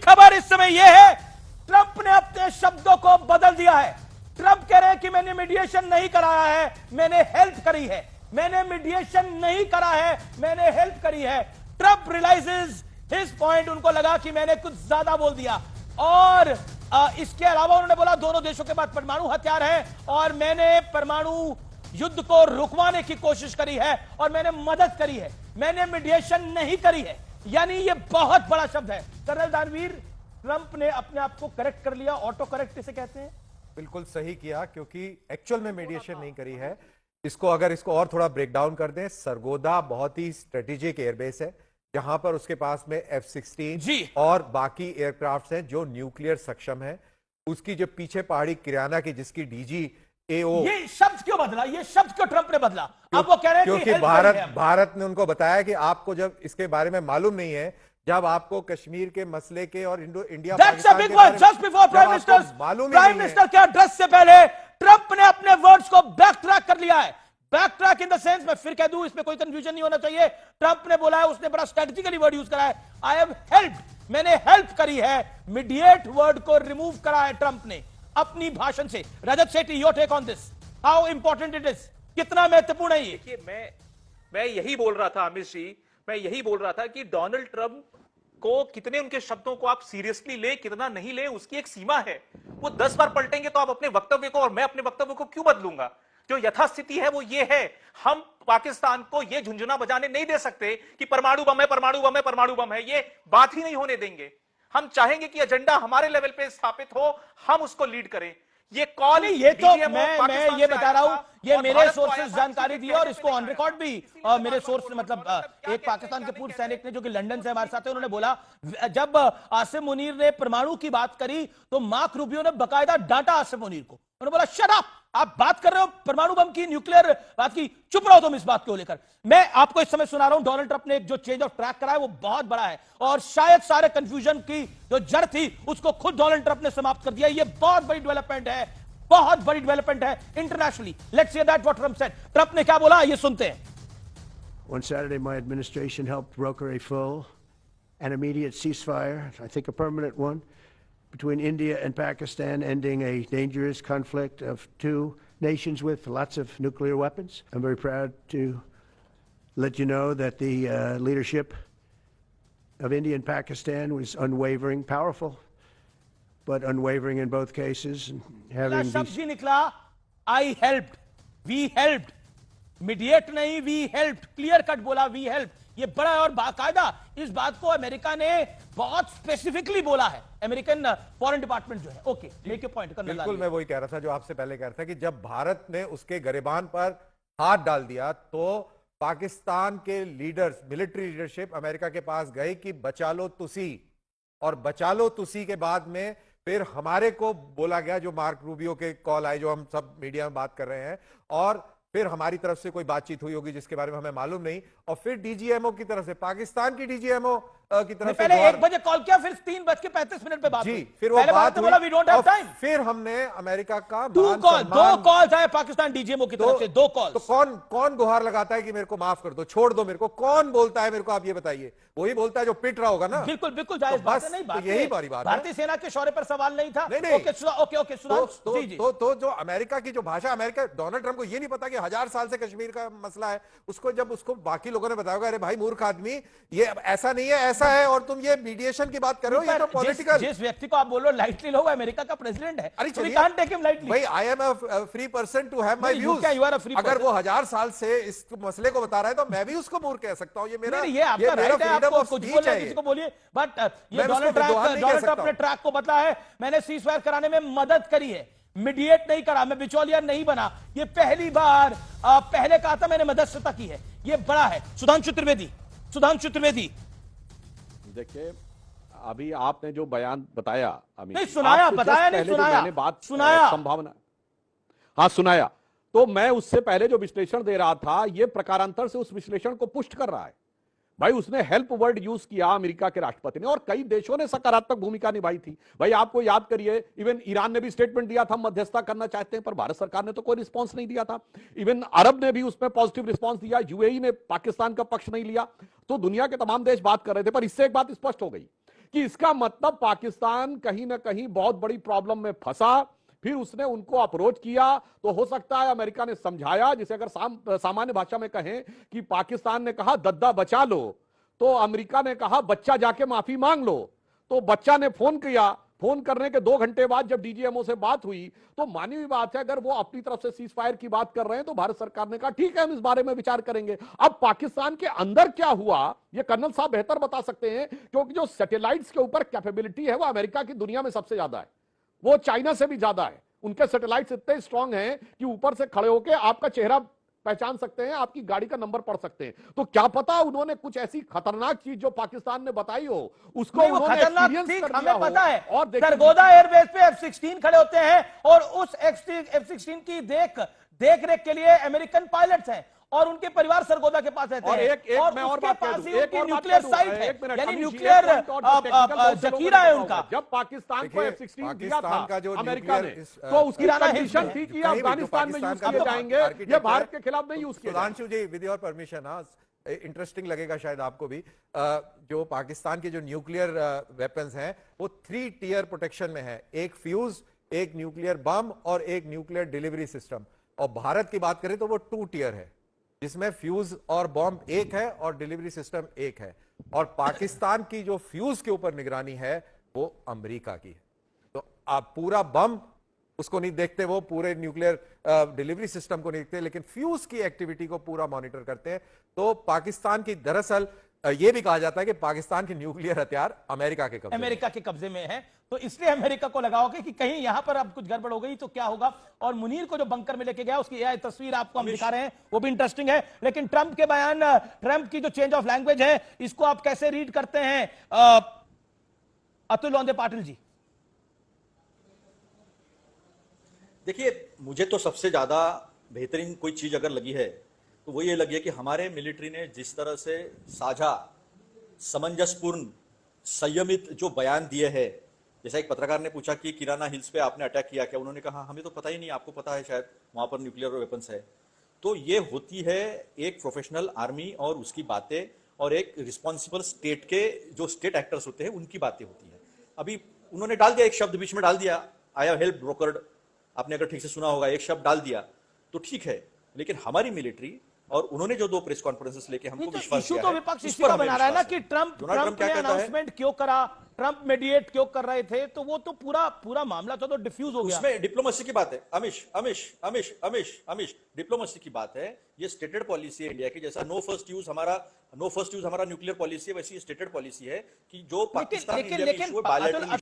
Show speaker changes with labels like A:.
A: खबर इस समय यह है, ट्रंप ने अपने शब्दों को बदल दिया है। ट्रंप कह रहे हैं कि मैंने मीडिएशन नहीं कराया है, मैंने हेल्प करी है। मैंने मीडिएशन नहीं करा है, मैंने हेल्प करी है। ट्रंप रियलाइजेस हिज पॉइंट, उनको लगा कि मैंने कुछ ज्यादा बोल दिया। और इसके अलावा उन्होंने बोला दोनों देशों के पास परमाणु हथियार है और मैंने परमाणु युद्ध को रुकवाने की कोशिश करी है और मैंने मदद करी है, मैंने मीडिएशन नहीं करी है। यानी यह बहुत बड़ा शब्द है। कर्नल दानवीर, ट्रंप ने अपने आप को करेक्ट कर लिया, ऑटो करेक्ट इसे कहते हैं।
B: बिल्कुल सही किया, क्योंकि एक्चुअल में मीडिएशन नहीं करी है। इसको और थोड़ा ब्रेक डाउन कर दें, सरगोदा बहुत ही स्ट्रेटेजिक एयरबेस है जहां पर उसके पास में F-16 और बाकी एयरक्राफ्ट हैं जो न्यूक्लियर सक्षम है। उसकी जो पीछे पहाड़ी किराना की जिसकी DGAO,
A: ये शब्द क्यों बदला, ये शब्द क्यों ट्रंप ने बदला? अब वो कह रहे हैं
B: क्योंकि भारत ने उनको बताया कि आपको जब इसके बारे में मालूम नहीं है, जब आपको कश्मीर के मसले के और इंडिया
A: पाकिस्तान के बारे में प्राइम मिनिस्टर के एड्रेस से पहले ट्रंप ने अपने वर्ड्स को बैक ट्रैक कर लिया है। Back track in the sense, मैं फिर कह दूं, इसमें कोई कंफ्यूजन नहीं होना चाहिए। ट्रंप ने बोला है, उसने बड़ा स्ट्रेटेजिकली वर्ड यूज करा है, आई हैव हेल्प्ड, मैंने हेल्प करी है। मीडिएट वर्ड को रिमूव करा है ट्रंप ने अपनी भाषण से। Rajat Sethi, your take on this, how important it is, कितना महत्वपूर्ण है ये?
C: देखिए, मैं यही बोल रहा था अमित जी, मैं यही बोल रहा था कि डोनाल्ड ट्रंप को कितने उनके शब्दों को आप सीरियसली ले, कितना नहीं ले, उसकी एक सीमा है। वो 10 बार पलटेंगे तो आप अपने वक्तव्य को, और मैं अपने वक्तव्य को क्यों बदलूंगा? जो यथास्थिति है वो ये है, हम पाकिस्तान को ये झुंझुना बजाने नहीं दे सकते कि परमाणु बम है, परमाणु बम है, परमाणु बम है। ये बात ही नहीं होने देंगे। हम चाहेंगे कि एजेंडा हमारे लेवल पे स्थापित हो, हम उसको लीड करें। ये कॉल,
A: ये तो मैं ये बता रहा हूं, ये मेरे सोर्सेज जानकारी दी है और इसको ऑन रिकॉर्ड भी मेरे सोर्स, मतलब एक पाकिस्तान के पूर्व सैनिक ने जो कि लंदन से हमारे साथ है, उन्होंने बोला जब आसिम मुनीर ने परमाणु की बात करी तो मार्क रूबियो ने बकायदा डांटा आसिम मुनीर को। उन्होंने बोला शट अप, आप बात कर रहे हो परमाणु बम की, न्यूक्लियर बात की, चुप रहो तुम इस बात को लेकर। मैं आपको इस समय सुना रहा हूं, डोनाल्ड ट्रंप ने जो चेंज ऑफ ट्रैक करा है वो बहुत बड़ा है और शायद सारे कंफ्यूजन की जो जड़ थी उसको खुद डोनाल्ड ट्रंप ने समाप्त कर दिया। ये बहुत बड़ी डेवलपमेंट है, बहुत बड़ी डेवलपमेंट है internationally. Let's hear that what Trump said. Trump ने क्या बोला, ये सुनते हैं।
D: On Saturday, my administration helped broker a full and immediate ceasefire, I think a permanent one, between India and Pakistan, ending a dangerous conflict of two nations with lots of nuclear weapons. I'm very proud to let you know that the leadership of India and Pakistan was unwavering, powerful, but unwavering in both cases. Having
A: शब्द ही निकला, I helped, we helped, mediate नहीं, we helped, clear cut बोला we helped। ये बड़ा है और बाकायदा इस बात को अमेरिका ने बहुत स्पेसिफिकली बोला है, अमेरिकन फॉरेन डिपार्टमेंट जो है। Okay, make your point.
B: बिल्कुल, मैं वही कह रहा था जो आपसे पहले कह रहा था कि जब भारत ने उसके गरिबान पर हाथ डाल दिया तो पाकिस्तान के लीडर्स, मिलिट्री लीडरशिप अमेरिका के पास गए कि बचा लो तुसी, और बचा लो तुसी के बाद में फिर हमारे को बोला गया, जो मार्क रूबियो के कॉल आए, जो हम सब मीडिया में बात कर रहे हैं, और फिर हमारी तरफ से कोई बातचीत हुई होगी जिसके बारे में हमें मालूम नहीं, और फिर डीजीएमओ की तरफ से, पाकिस्तान की डीजीएमओ की तरफ से
A: पहले 1 बजे कॉल किया, फिर 3:35 पे बात
B: जी,
A: हुई।
B: फिर वो बात
A: बोला वी डोंट हैव टाइम।
B: फिर हमने अमेरिका का
A: दो कॉल आए पाकिस्तान डीजीएमओ की तरफ से, 2 कॉल।
B: तो कौन गुहार लगाता है कि मेरे को माफ कर दो, छोड़ दो मेरे को? कौन बोलता है मेरे को, आप ये बताइए? वही बोलता है जो पिट रहा होगा ना।
A: बिल्कुल बिल्कुल जायज बात है। नहीं, बात
B: यही बड़ी बात है।
A: भारतीय सेना के शौर्य पर सवाल नहीं था।
B: नहीं,
A: ओके
B: तो जो अमेरिका की जो भाषा, अमेरिका, डोनाल्ड ट्रंप को ये नहीं पता कि 1000 साल से कश्मीर का मसला है। उसको जब उसको बाकी लोगों ने बताया, अरे भाई मूर्ख आदमी, ये ऐसा नहीं है, ऐसा है, और तुम ये मीडिएशन की बात कर रहे हो, ये तो पॉलिटिकल।
A: जिस व्यक्ति को आप बोल रहे हो लाइटली लो, अमेरिका का प्रेसिडेंट है।
B: अरे
A: we can't take him lightly.
B: भाई, I am a free person to have my views. अगर वो 1000 साल से इस मसले को बता रहा है तो मैं भी उसको मूर्ख कह सकता हूं। ये मेरा,
A: ये आपका राइट है, आपको कुछ बोलना है किसी को बोलिए, बट ये डोनाल्ड ट्रंप ने ट्रैक को बदला है। मैंने सीजफायर कराने में मदद करी है, मीडिएट नहीं करा, मैं बिचौलिया नहीं बना। ये पहली बार, पहले कहा था मैंने मध्यस्थता की है, ये बड़ा है। सुधांशु त्रिवेदी,
E: देखिए, अभी आपने जो बयान बताया,
A: नहीं सुनाया, बताया नहीं, सुनाया,
E: मैंने बात
A: सुनाया,
E: संभावना, हाँ सुनाया, तो मैं उससे पहले जो विश्लेषण दे रहा था, ये प्रकारांतर से उस विश्लेषण को पुष्ट कर रहा है। भाई, उसने हेल्प वर्ड यूज किया अमेरिका के राष्ट्रपति ने, और कई देशों ने सकारात्मक भूमिका निभाई थी। भाई, आपको याद करिए, इवन ईरान ने भी स्टेटमेंट दिया था मध्यस्थता करना चाहते हैं, पर भारत सरकार ने तो कोई रिस्पांस नहीं दिया था। इवन अरब ने भी उसमें पॉजिटिव रिस्पांस दिया, यूएई ने पाकिस्तान का पक्ष नहीं लिया। तो दुनिया के तमाम देश बात कर रहे थे, पर इससे एक बात स्पष्ट हो गई कि इसका मतलब पाकिस्तान कहीं ना कहीं बहुत बड़ी प्रॉब्लम में फंसा। फिर उसने उनको अप्रोच किया, तो हो सकता है अमेरिका ने समझाया, जिसे अगर सामान्य भाषा में कहें कि पाकिस्तान ने कहा दद्दा बचा लो, तो अमेरिका ने कहा बच्चा जाके माफी मांग लो। तो बच्चा ने फोन किया, फोन करने के 2 घंटे बाद जब डीजीएमओ से बात हुई, तो मानी हुई बात है, अगर वो अपनी तरफ से सीज फायर की बात कर रहे हैं तो भारत सरकार ने कहा ठीक है हम इस बारे में विचार करेंगे। अब पाकिस्तान के अंदर क्या हुआ ये कर्नल साहब बेहतर बता सकते हैं, क्योंकि जो सैटेलाइट्स के ऊपर कैपेबिलिटी है वो अमेरिका की दुनिया में सबसे ज्यादा है, वो चाइना से भी ज्यादा है। उनके सैटेलाइट्स इतने स्ट्रांग हैं कि ऊपर से खड़े होकर आपका चेहरा पहचान सकते हैं, आपकी गाड़ी का नंबर पढ़ सकते हैं। तो क्या पता उन्होंने कुछ ऐसी खतरनाक चीज जो पाकिस्तान ने बताई हो उसको
A: नहीं, वो
E: उन्होंने
A: खतरनाक
E: एक्सपीरियंस
A: थी,
E: कर
A: हमें
E: लिया हो।
A: पता है।
E: और देखिए,
A: सरगोदा एयरबेस पे F-16 खड़े होते हैं और उस F-16 की देख रेख के लिए अमेरिकन पायलट्स हैं और उनके परिवार सरगोदा के पास रहते
E: और
A: हैं।
E: एक मैं और
A: उसके
E: बात कह
A: पास
E: दूं,
A: ही
E: एक
A: उनकी
E: और बात
A: न्यूक्लियर
E: कह दूं,
A: साइट
E: एक
A: है,
E: मिनट,
A: यानी
E: अमित जी,
A: न्यूक्लियर
E: एक पॉइंट और technical
A: जखीरा है
E: लोगों ने
A: उनका।
E: जब पाकिस्तान को
B: देखिए,
E: F-16 दिया
B: पाकिस्तान
E: था
B: का जो
E: अमेरिका ने,
B: न्यूक्लियर
E: तो उसकी
A: किराना है
E: कंडीशन
A: इसमें।
E: थी कि
B: कहीं भी जो
E: अफगानिस्तान में यूज
B: पाकिस्तान
E: किए
B: का
E: जाएंगे,
B: आर्किटेक्चर
E: ये भारत
B: है,
E: के खिलाफ नहीं यूज किए जाएंगे।
B: सुधांशु जी, विद योर परमिशन, इंटरेस्टिंग लगेगा शायद आपको भी। जो पाकिस्तान के जो न्यूक्लियर वेपन्स हैं वो 3 टियर प्रोटेक्शन में है, एक फ्यूज, एक न्यूक्लियर बम और एक न्यूक्लियर डिलीवरी सिस्टम। और भारत की बात करें तो वो 2 टियर है, जिसमें फ्यूज और बम एक है और डिलीवरी सिस्टम एक है। और पाकिस्तान की जो फ्यूज के ऊपर निगरानी है वो अमेरिका की है। तो आप पूरा बम उसको नहीं देखते, वो पूरे न्यूक्लियर डिलीवरी सिस्टम को नहीं देखते, लेकिन फ्यूज की एक्टिविटी को पूरा मॉनिटर करते हैं। तो पाकिस्तान की दरअसल यह भी कहा जाता है कि पाकिस्तान के न्यूक्लियर हथियार अमेरिका के कब्जे में
A: है, तो इसलिए अमेरिका को लगा होगा कि कहीं यहां पर अब कुछ गड़बड़ हो गई तो क्या होगा। और मुनीर को जो बंकर में लेके गया उसकी एआई तस्वीर आपको हम दिखा रहे हैं, वो भी इंटरेस्टिंग है। लेकिन ट्रंप के बयान, ट्रंप की जो चेंज ऑफ लैंग्वेज है, इसको आप कैसे रीड करते हैं अतुल लोंदे पाटिल जी?
F: देखिए, मुझे तो सबसे ज्यादा बेहतरीन कोई चीज अगर लगी है तो वो ये लगी है कि हमारे मिलिट्री ने जिस तरह से साझा, समंजसपूर्ण, संयमित जो बयान दिए हैं। जैसा एक पत्रकार ने पूछा कि किराना हिल्स पे आपने अटैक किया क्या, उन्होंने कहा हमें तो पता ही नहीं, आपको पता है शायद वहां पर न्यूक्लियर वेपन्स है। तो ये होती है एक प्रोफेशनल आर्मी और उसकी बातें, और एक रिस्पॉन्सिबल स्टेट के जो स्टेट एक्टर्स होते हैं उनकी बातें होती है। अभी उन्होंने डाल दिया, एक शब्द बीच में डाल दिया, आई हैव हेल्प ब्रोकर्ड, आपने अगर ठीक से सुना होगा, एक शब्द डाल दिया तो ठीक है। लेकिन हमारी मिलिट्री और उन्होंने जो 2 प्रेस कॉन्फ्रेंसेस लेके हमको विश्वास
A: इशू
F: दिया
A: तो
F: है,
A: विपक्ष
F: उस
A: इसी
F: पर
A: का
F: हमें
A: बना रहा है ना
F: विश्वास
A: कि ट्रंप
F: डोनाल्ड ट्रंप क्या
A: ने
F: कहता है,
A: अनाउंसमेंट क्यों करा, ट्रंप मीडिएट क्यों कर रहे थे, तो वो तो पूरा मामला तो डिफ्यूज हो गया।
F: उसमें डिप्लोमेसी की बात है। अमिश डिप्लोमेसी की बात है। ये स्टेटेड पॉलिसी है इंडिया की, जैसा नो फर्स्ट यूज हमारा न्यूक्लियर पॉलिसी है, वैसी स्टेटेड पॉलिसी है कि जो पाकिस्तान इंडिया में इशू है, बायलैटरल